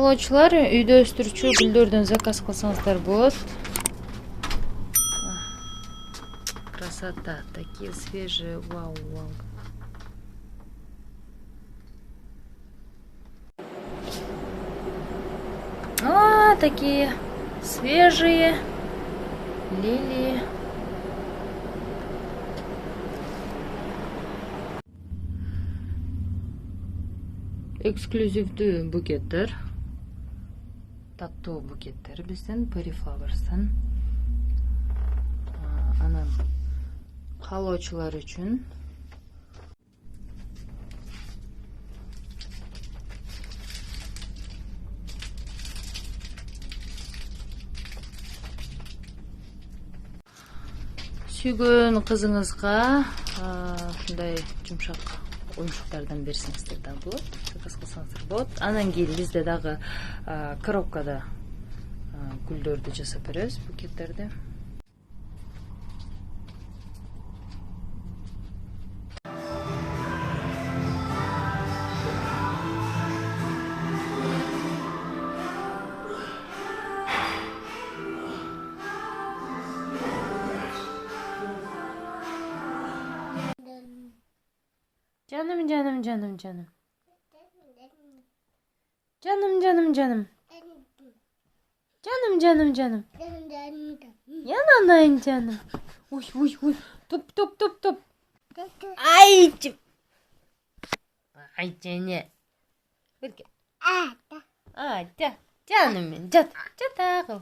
Каалоочулар үйдө өстүрүүчү гүлдөрдөн заказ кылсаңыздар болот. Красота, такие свежие, вау, вау. Такие свежие лилии. Эксклюзивдүү букеттер. Таттуу букеттер бизден Perry Flowers'тан. Анан каалоочулар үчүн сүйгөн кызыңызга ушундай жумшак оюнчуктардан берсеңиздер да болот, заказ кылсаңыздар болот. Анан кийин бизде дагы коробкада гүлдөрдү жасап беребиз, букеттерди. Canım canım canım canım. Canım canım canım. Canım canım canım. Yananayın canım. Uy uy uy. Top top top top. Ay. Ay canım. Canım benim. Canım. Cat. Cat.